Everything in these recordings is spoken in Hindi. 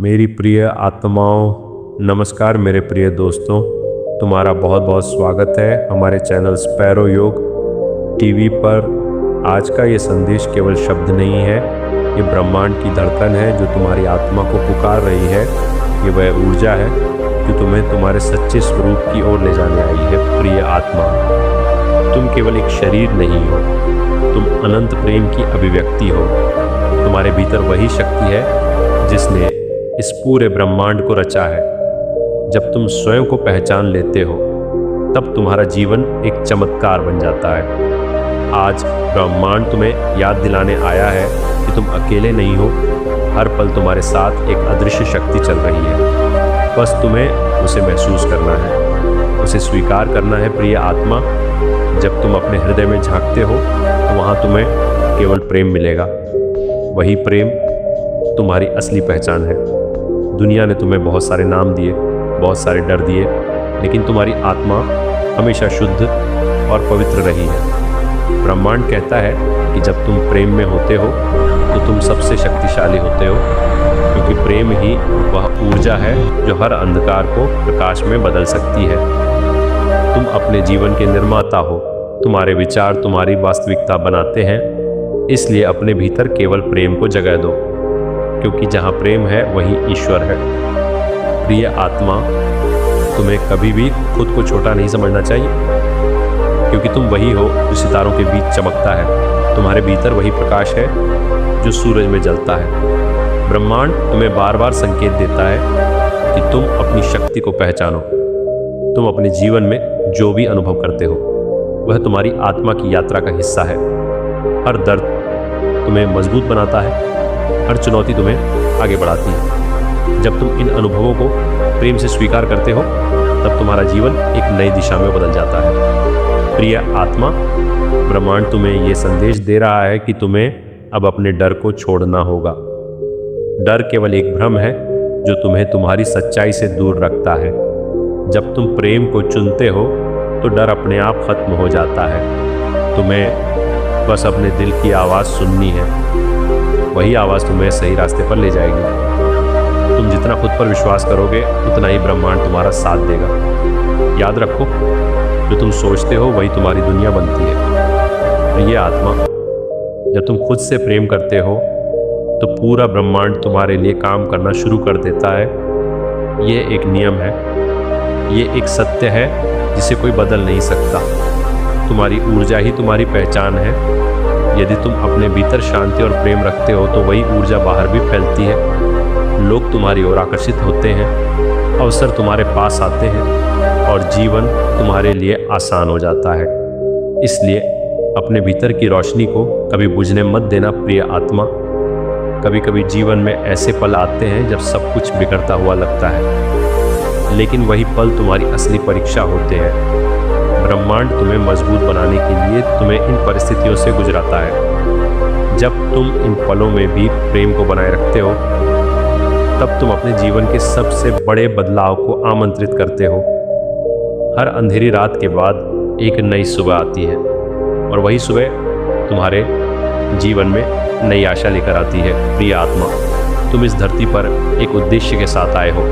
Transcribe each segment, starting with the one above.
मेरी प्रिय आत्माओं, नमस्कार मेरे प्रिय दोस्तों। तुम्हारा बहुत बहुत स्वागत है हमारे चैनल स्पैरो योग टीवी पर। आज का ये संदेश केवल शब्द नहीं है, ये ब्रह्मांड की धड़कन है जो तुम्हारी आत्मा को पुकार रही है। ये वह ऊर्जा है जो तुम्हें तुम्हारे सच्चे स्वरूप की ओर ले जाने आई है। प्रिय आत्मा, तुम केवल एक शरीर नहीं हो, तुम अनंत प्रेम की अभिव्यक्ति हो। तुम्हारे भीतर वही शक्ति है जिसने इस पूरे ब्रह्मांड को रचा है। जब तुम स्वयं को पहचान लेते हो तब तुम्हारा जीवन एक चमत्कार बन जाता है। आज ब्रह्मांड तुम्हें याद दिलाने आया है कि तुम अकेले नहीं हो। हर पल तुम्हारे साथ एक अदृश्य शक्ति चल रही है, बस तुम्हें उसे महसूस करना है, उसे स्वीकार करना है। प्रिय आत्मा, जब तुम अपने हृदय में झांकते हो तो वहाँ तुम्हें केवल प्रेम मिलेगा। वही प्रेम तुम्हारी असली पहचान है। दुनिया ने तुम्हें बहुत सारे नाम दिए, बहुत सारे डर दिए, लेकिन तुम्हारी आत्मा हमेशा शुद्ध और पवित्र रही है। ब्रह्मांड कहता है कि जब तुम प्रेम में होते हो तो तुम सबसे शक्तिशाली होते हो, क्योंकि प्रेम ही वह ऊर्जा है जो हर अंधकार को प्रकाश में बदल सकती है। तुम अपने जीवन के निर्माता हो। तुम्हारे विचार तुम्हारी वास्तविकता बनाते हैं, इसलिए अपने भीतर केवल प्रेम को जगह दो, क्योंकि जहाँ प्रेम है वहीं ईश्वर है। प्रिय आत्मा, तुम्हें कभी भी खुद को छोटा नहीं समझना चाहिए, क्योंकि तुम वही हो जो सितारों के बीच चमकता है। तुम्हारे भीतर वही प्रकाश है जो सूरज में जलता है। ब्रह्मांड तुम्हें बार बार संकेत देता है कि तुम अपनी शक्ति को पहचानो। तुम अपने जीवन में जो भी अनुभव करते हो वह तुम्हारी आत्मा की यात्रा का हिस्सा है। हर दर्द तुम्हें मजबूत बनाता है, हर चुनौती तुम्हें आगे बढ़ाती है। जब तुम इन अनुभवों को प्रेम से स्वीकार करते हो तब तुम्हारा जीवन एक नई दिशा में बदल जाता है। प्रिय आत्मा, ब्रह्मांड तुम्हें ये संदेश दे रहा है कि तुम्हें अब अपने डर को छोड़ना होगा। डर केवल एक भ्रम है जो तुम्हें तुम्हारी सच्चाई से दूर रखता है। जब तुम प्रेम को चुनते हो तो डर अपने आप खत्म हो जाता है। तुम्हें बस अपने दिल की आवाज़ सुननी है, वही आवाज़ तुम्हें सही रास्ते पर ले जाएगी। तुम जितना खुद पर विश्वास करोगे उतना ही ब्रह्मांड तुम्हारा साथ देगा। याद रखो, जो तुम सोचते हो वही तुम्हारी दुनिया बनती है। प्रिय आत्मा, जब तुम खुद से प्रेम करते हो तो पूरा ब्रह्मांड तुम्हारे लिए काम करना शुरू कर देता है। ये एक नियम है, ये एक सत्य है जिसे कोई बदल नहीं सकता। तुम्हारी ऊर्जा ही तुम्हारी पहचान है। यदि तुम अपने भीतर शांति और प्रेम रखते हो तो वही ऊर्जा बाहर भी फैलती है। लोग तुम्हारी ओर आकर्षित होते हैं, अवसर तुम्हारे पास आते हैं और जीवन तुम्हारे लिए आसान हो जाता है। इसलिए अपने भीतर की रोशनी को कभी बुझने मत देना। प्रिय आत्मा, कभी कभी जीवन में ऐसे पल आते हैं जब सब कुछ बिगड़ता हुआ लगता है, लेकिन वही पल तुम्हारी असली परीक्षा होते हैं। ब्रह्मांड तुम्हें मजबूत बनाने के लिए तुम्हें इन परिस्थितियों से गुजराता है। जब तुम इन पलों में भी प्रेम को बनाए रखते हो तब तुम अपने जीवन के सबसे बड़े बदलाव को आमंत्रित करते हो। हर अंधेरी रात के बाद एक नई सुबह आती है और वही सुबह तुम्हारे जीवन में नई आशा लेकर आती है। प्रिय आत्मा, तुम इस धरती पर एक उद्देश्य के साथ आए हो।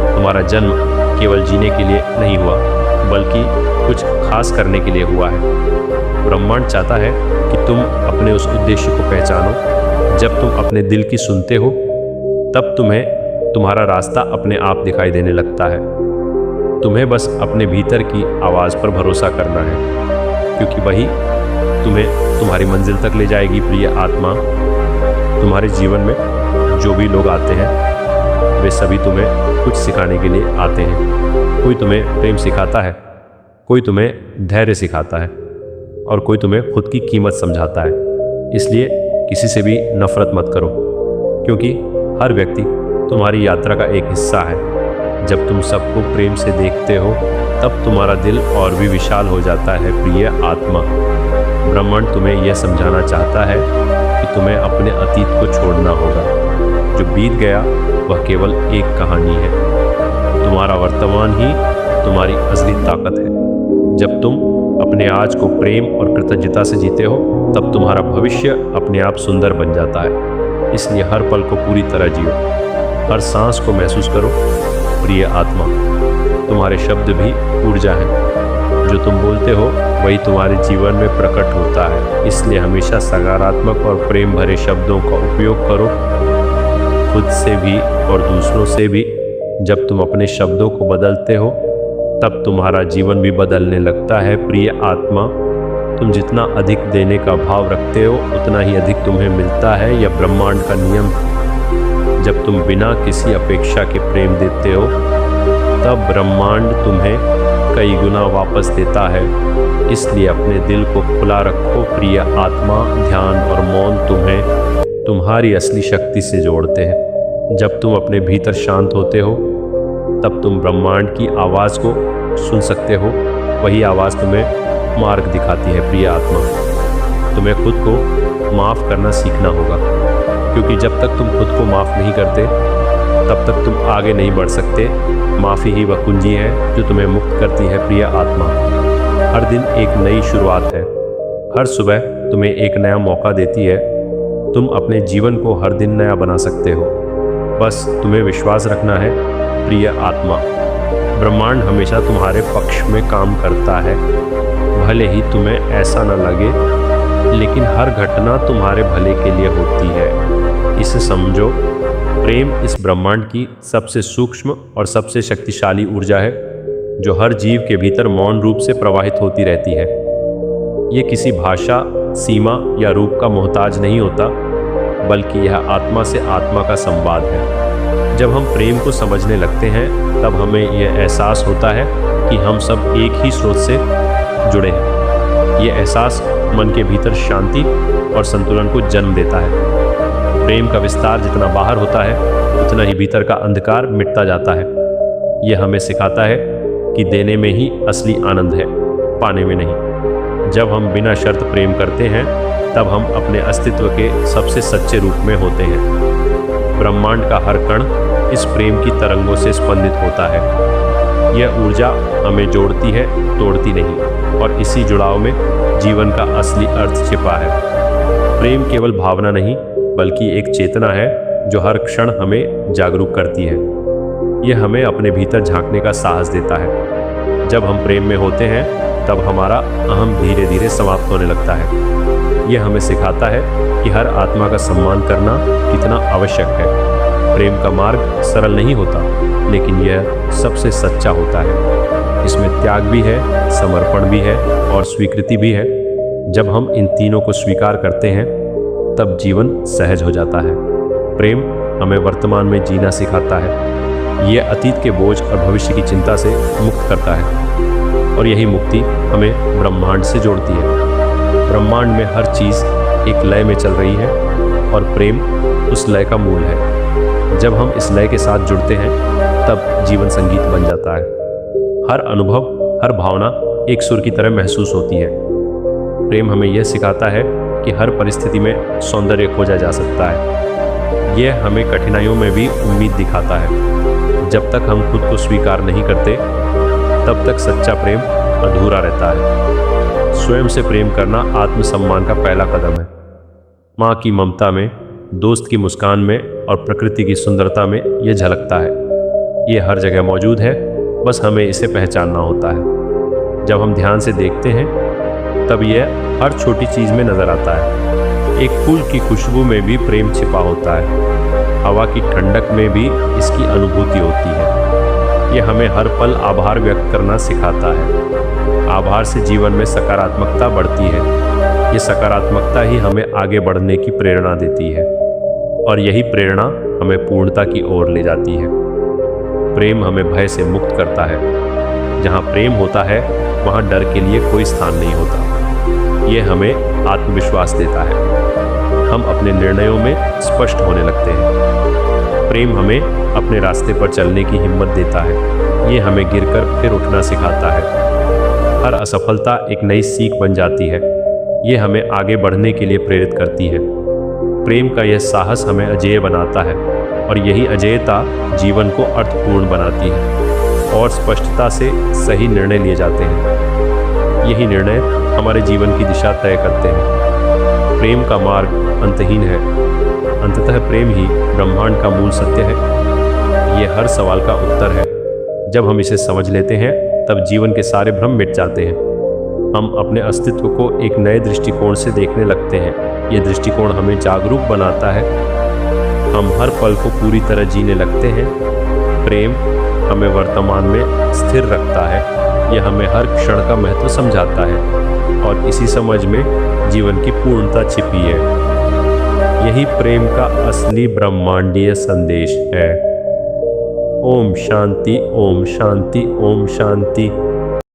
तुम्हारा जन्म केवल जीने के लिए नहीं हुआ, बल्कि कुछ खास करने के लिए हुआ है। ब्रह्मांड चाहता है कि तुम अपने उस उद्देश्य को पहचानो। जब तुम अपने दिल की सुनते हो तब तुम्हें तुम्हारा रास्ता अपने आप दिखाई देने लगता है। तुम्हें बस अपने भीतर की आवाज़ पर भरोसा करना है, क्योंकि वही तुम्हें तुम्हारी मंजिल तक ले जाएगी। प्रिय आत्मा, तुम्हारे जीवन में जो भी लोग आते हैं वे सभी तुम्हें कुछ सिखाने के लिए आते हैं। कोई तुम्हें प्रेम सिखाता है, कोई तुम्हें धैर्य सिखाता है और कोई तुम्हें खुद की कीमत समझाता है। इसलिए किसी से भी नफरत मत करो, क्योंकि हर व्यक्ति तुम्हारी यात्रा का एक हिस्सा है। जब तुम सबको प्रेम से देखते हो तब तुम्हारा दिल और भी विशाल हो जाता है। प्रिय आत्मा, ब्रह्मांड तुम्हें यह समझाना चाहता है कि तुम्हें अपने अतीत को छोड़ना होगा। जो बीत गया वह केवल एक कहानी है। तुम्हारा वर्तमान ही तुम्हारी असली ताकत है। जब तुम अपने आज को प्रेम और कृतज्ञता से जीते हो तब तुम्हारा भविष्य अपने आप सुंदर बन जाता है। इसलिए हर पल को पूरी तरह जियो। हर सांस को महसूस करो। प्रिय आत्मा, तुम्हारे शब्द भी ऊर्जा हैं। जो तुम बोलते हो वही तुम्हारे जीवन में प्रकट होता है। इसलिए हमेशा सकारात्मक और प्रेम भरे शब्दों का उपयोग करो, खुद से भी और दूसरों से भी। जब तुम अपने शब्दों को बदलते हो तब तुम्हारा जीवन भी बदलने लगता है। प्रिय आत्मा, तुम जितना अधिक देने का भाव रखते हो उतना ही अधिक तुम्हें मिलता है। यह ब्रह्मांड का नियम है। जब तुम बिना किसी अपेक्षा के प्रेम देते हो तब ब्रह्मांड तुम्हें कई गुना वापस देता है। इसलिए अपने दिल को खुला रखो। प्रिय आत्मा, ध्यान और मौन तुम्हें तुम्हारी असली शक्ति से जोड़ते हैं। जब तुम अपने भीतर शांत होते हो तब तुम ब्रह्मांड की आवाज़ को सुन सकते हो। वही आवाज़ तुम्हें मार्ग दिखाती है। प्रिय आत्मा, तुम्हें खुद को माफ़ करना सीखना होगा, क्योंकि जब तक तुम खुद को माफ़ नहीं करते तब तक तुम आगे नहीं बढ़ सकते। माफ़ी ही वह कुंजी है जो तुम्हें मुक्त करती है। प्रिय आत्मा, हर दिन एक नई शुरुआत है। हर सुबह तुम्हें एक नया मौका देती है। तुम अपने जीवन को हर दिन नया बना सकते हो, बस तुम्हें विश्वास रखना है। प्रिय आत्मा, ब्रह्मांड हमेशा तुम्हारे पक्ष में काम करता है। भले ही तुम्हें ऐसा न लगे, लेकिन हर घटना तुम्हारे भले के लिए होती है। इसे समझो, प्रेम इस ब्रह्मांड की सबसे सूक्ष्म और सबसे शक्तिशाली ऊर्जा है, जो हर जीव के भीतर मौन रूप से प्रवाहित होती रहती है। ये किसी भाषा, सीमा या रूप का मोहताज नहीं होता, बल्कि यह आत्मा से आत्मा का संवाद है। जब हम प्रेम को समझने लगते हैं तब हमें यह एहसास होता है कि हम सब एक ही स्रोत से जुड़े हैं। ये एहसास मन के भीतर शांति और संतुलन को जन्म देता है। प्रेम का विस्तार जितना बाहर होता है उतना ही भीतर का अंधकार मिटता जाता है। यह हमें सिखाता है कि देने में ही असली आनंद है, पाने में नहीं। जब हम बिना शर्त प्रेम करते हैं तब हम अपने अस्तित्व के सबसे सच्चे रूप में होते हैं। ब्रह्मांड का हर कण इस प्रेम की तरंगों से स्पंदित होता है। यह ऊर्जा हमें जोड़ती है, तोड़ती नहीं, और इसी जुड़ाव में जीवन का असली अर्थ छिपा है। प्रेम केवल भावना नहीं, बल्कि एक चेतना है जो हर क्षण हमें जागरूक करती है। यह हमें अपने भीतर झांकने का साहस देता है। जब हम प्रेम में होते हैं तब हमारा अहम धीरे धीरे समाप्त होने लगता है। यह हमें सिखाता है कि हर आत्मा का सम्मान करना कितना आवश्यक है। प्रेम का मार्ग सरल नहीं होता, लेकिन यह सबसे सच्चा होता है। इसमें त्याग भी है, समर्पण भी है और स्वीकृति भी है। जब हम इन तीनों को स्वीकार करते हैं तब जीवन सहज हो जाता है। प्रेम हमें वर्तमान में जीना सिखाता है। यह अतीत के बोझ और भविष्य की चिंता से मुक्त करता है, और यही मुक्ति हमें ब्रह्मांड से जोड़ती है। ब्रह्मांड में हर चीज़ एक लय में चल रही है और प्रेम उस लय का मूल है। जब हम इस लय के साथ जुड़ते हैं तब जीवन संगीत बन जाता है। हर अनुभव, हर भावना एक सुर की तरह महसूस होती है। प्रेम हमें यह सिखाता है कि हर परिस्थिति में सौंदर्य खोजा जा सकता है। यह हमें कठिनाइयों में भी उम्मीद दिखाता है। जब तक हम खुद को स्वीकार नहीं करते तब तक सच्चा प्रेम अधूरा रहता है। स्वयं से प्रेम करना आत्मसम्मान का पहला कदम है। माँ की ममता में, दोस्त की मुस्कान में और प्रकृति की सुंदरता में यह झलकता है। ये हर जगह मौजूद है, बस हमें इसे पहचानना होता है। जब हम ध्यान से देखते हैं तब यह हर छोटी चीज़ में नज़र आता है। एक फूल की खुशबू में भी प्रेम छिपा होता है। हवा की ठंडक में भी इसकी अनुभूति होती है। यह हमें हर पल आभार व्यक्त करना सिखाता है। आभार से जीवन में सकारात्मकता बढ़ती है। ये सकारात्मकता ही हमें आगे बढ़ने की प्रेरणा देती है, और यही प्रेरणा हमें पूर्णता की ओर ले जाती है। प्रेम हमें भय से मुक्त करता है। जहाँ प्रेम होता है वहाँ डर के लिए कोई स्थान नहीं होता। ये हमें आत्मविश्वास देता है। हम अपने निर्णयों में स्पष्ट होने लगते हैं। प्रेम हमें अपने रास्ते पर चलने की हिम्मत देता है। ये हमें गिरकर फिर उठना सिखाता है। हर असफलता एक नई सीख बन जाती है। ये हमें आगे बढ़ने के लिए प्रेरित करती है। प्रेम का यह साहस हमें अजेय बनाता है, और यही अजेयता जीवन को अर्थपूर्ण बनाती है और स्पष्टता से सही निर्णय लिए जाते हैं। यही निर्णय हमारे जीवन की दिशा तय करते हैं। प्रेम का मार्ग अंतहीन है। अंततः प्रेम ही ब्रह्मांड का मूल सत्य है। ये हर सवाल का उत्तर है। जब हम इसे समझ लेते हैं तब जीवन के सारे भ्रम मिट जाते हैं। हम अपने अस्तित्व को एक नए दृष्टिकोण से देखने लगते हैं। ये दृष्टिकोण हमें जागरूक बनाता है। हम हर पल को पूरी तरह जीने लगते हैं। प्रेम हमें वर्तमान में स्थिर रखता है। यह हमें हर क्षण का महत्व समझाता है और इसी समझ में जीवन की पूर्णता छिपी है। यही प्रेम का असली ब्रह्मांडीय संदेश है। ओम शांति, ओम शांति, ओम शांति।